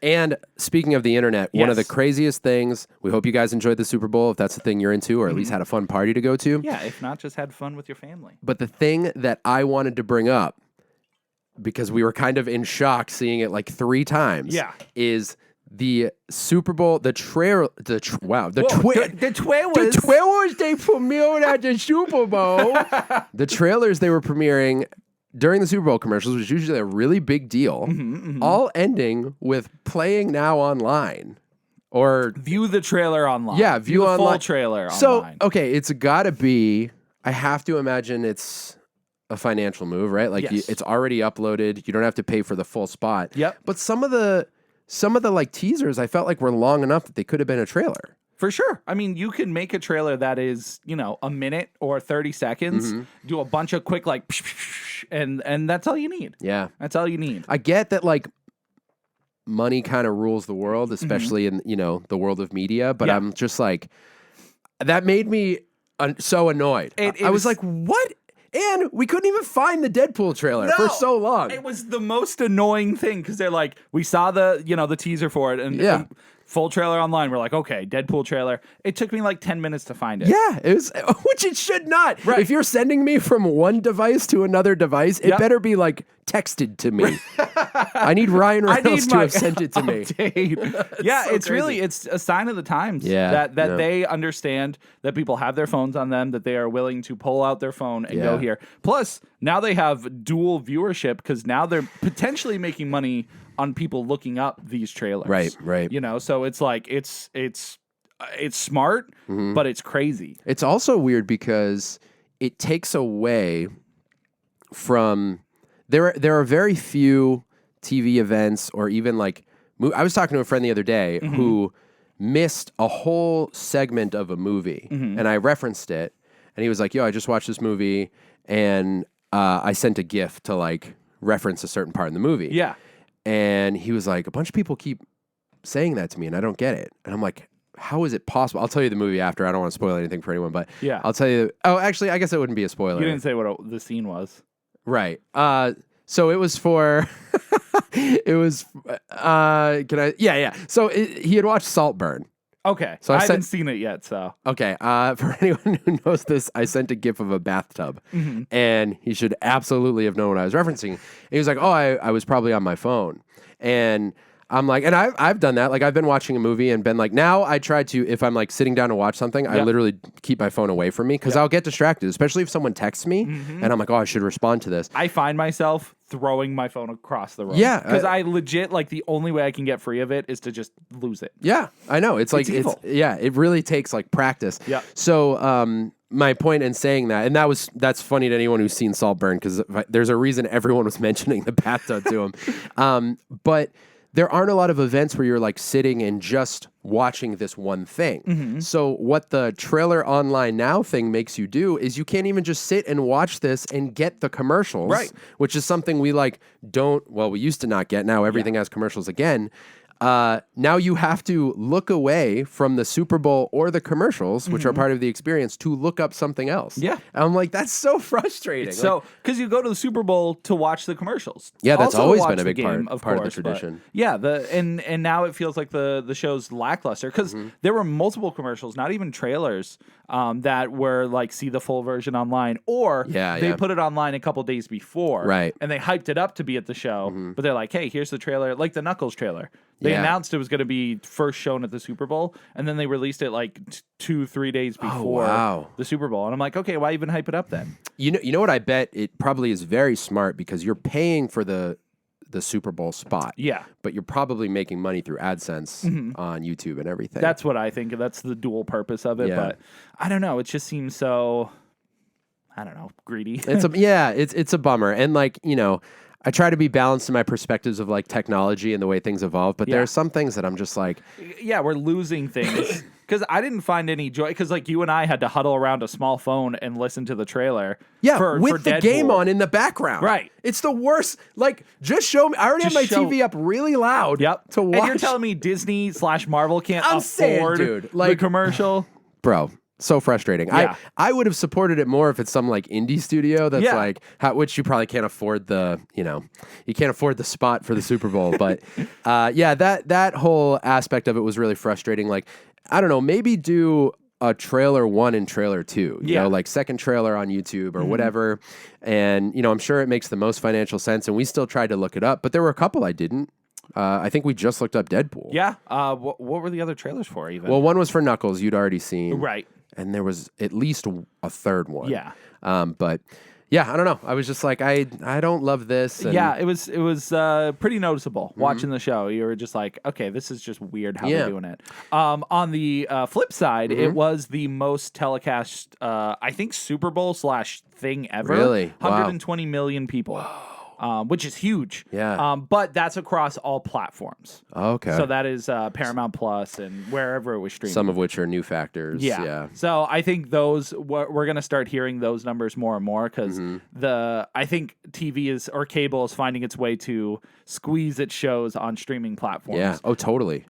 And speaking of the internet, one of the Yes. craziest things, we hope you guys enjoyed the Super Bowl, if that's the thing you're into, or at least had a fun party to go to. Yeah, if not, just had fun with your family. But the thing that I wanted to bring up, because we were kind of in shock seeing it like 3 times, Yeah. is the Super Bowl, the trailers The trailers they premiered at the Super Bowl. The trailers they were premiering during the Super Bowl commercials was usually a really big deal, all ending with playing now online. Or view the trailer online. yeah, view the online. full trailer So, online. okay, it's got to be, I have to imagine it's a financial move, right? Like Yes. it's already uploaded. You don't have to pay for the full spot. Yep. But some of the like teasers I felt like were long enough that they could have been a trailer. For sure. I mean, you can make a trailer that is, a minute or 30 seconds, do a bunch of quick like and that's all you need. Yeah. That's all you need. I get that like money kind of rules the world, especially in, the world of media, but Yeah. I'm just like that made me so annoyed. I was like, "What?" And we couldn't even find the Deadpool trailer for No, so long. It was the most annoying thing because they're like, we saw the teaser for it and, Yeah. and full trailer online. We're like, okay, Deadpool trailer. It took me like 10 minutes to find it. Yeah, it was, which it should not. Right. If you're sending me from one device to another device, it Yep. better be like texted to me. I need Ryan Reynolds to have sent it to me. Update. Yeah, so it's really crazy. it's a sign of the times. Yeah, that yeah. they understand that people have their phones on them, that they are willing to pull out their phone and go Yeah. here. Plus, now they have dual viewership because now they're potentially making money on people looking up these trailers. Right. So it's like it's smart, but it's crazy. It's also weird because it takes away from there are very few TV events or even like I was talking to a friend the other day who missed a whole segment of a movie and I referenced it and he was like, "Yo, I just watched this movie and I sent a GIF to like reference a certain part in the movie." Yeah. And he was like, "A bunch of people keep saying that to me and I don't get it." And I'm like, "How is it possible?" I'll tell you the movie after. I don't want to spoil anything for anyone, but Yeah. I'll tell you. Oh, actually, I guess it wouldn't be a spoiler. You didn't say what the scene was. Right. So it was for, it was, can I, yeah. So he had watched Saltburn. Okay. So I I sent- haven't seen it yet, so. Okay. For anyone who knows this, I sent a GIF of a bathtub and he should absolutely have known what I was referencing. And he was like, "Oh, I was probably on my phone." And I'm like, and I've done that. Like I've been watching a movie and been like, now I try to, if I'm like sitting down to watch something, I Yep. literally keep my phone away from me because I'll get distracted, especially if someone texts me and I'm like, "Oh, I should respond to this." I find myself throwing my phone across the room. Yeah, Because I legit, like, the only way I can get free of it is to just lose it. Yeah, I know. It's like evil. it really takes like practice. Yeah. So my point in saying that, and that's funny to anyone who's seen Saltburn because there's a reason everyone was mentioning the bathtub to him. But there aren't a lot of events where you're like sitting and just watching this one thing. So what the trailer online now thing makes you do is you can't even just sit and watch this and get the commercials, Right. which is something we like we used to not get. Now everything has commercials again. Now you have to look away from the Super Bowl or the commercials, which are part of the experience, to look up something else. Yeah. And I'm like, that's so frustrating. So, because you go to the Super Bowl to watch the commercials. Yeah, that's Also always watch been a the big part- game, part of the course, but tradition. Yeah, and now it feels like the show's lackluster because there were multiple commercials, not even trailers, that were like see the full version online, or they put it online a couple days before, Right. And they hyped it up to be at the show, but they're like, hey, here's the trailer, like the Knuckles trailer. They Yeah. announced it was going to be first shown at the Super Bowl, and then they released it like 2-3 days before wow. the Super Bowl. And I'm like, okay, why even hype it up then? you know what I bet it probably is very smart because you're paying for the Super Bowl spot. Yeah. But you're probably making money through AdSense on YouTube and everything. That's what I think. That's the dual purpose of it. Yeah. But I don't know. It just seems so, I don't know, greedy. It's a bummer. And like, I try to be balanced in my perspectives of like technology and the way things evolve, but there Yeah. are some things that I'm just like, Yeah, we're losing things. Because I didn't find any joy. Because like you and I had to huddle around a small phone and listen to the trailer. for with the Deadpool. game on in the background. Right. It's the worst. Like, just show me. I already have my Just show- TV up really loud Yep. to watch. And you're telling me Disney/Marvel can't I'm saying, afford dude, the like- commercial? Bro, So frustrating. Yeah. I would have supported it more if it's some like indie studio that's like, which you probably can't afford you can't afford the spot for the Super Bowl. But that whole aspect of it was really frustrating. Like, I don't know, maybe do a trailer 1 and trailer 2, you know, like second trailer on YouTube or whatever. And, I'm sure it makes the most financial sense. And we still tried to look it up, but there were a couple I didn't. I think we just looked up Deadpool. Yeah. What were the other trailers for even? Well, one was for Knuckles, you'd already seen. Right. And there was at least a third one. Yeah. But yeah, I don't know. I was just like, I don't love this. And it was pretty noticeable watching the show. You were just like, okay, this is just weird how they're doing it. On the flip side, it was the most telecast, I think, Super Bowl / thing ever. Really? 120 million people. Which is huge. Yeah. But that's across all platforms. Okay. So that is Paramount Plus and wherever it was streamed. Some of which are new factors. Yeah. So I think we're going to start hearing those numbers more and more because I think TV or cable is finding its way to squeeze its shows on streaming platforms. Yeah. Oh, totally.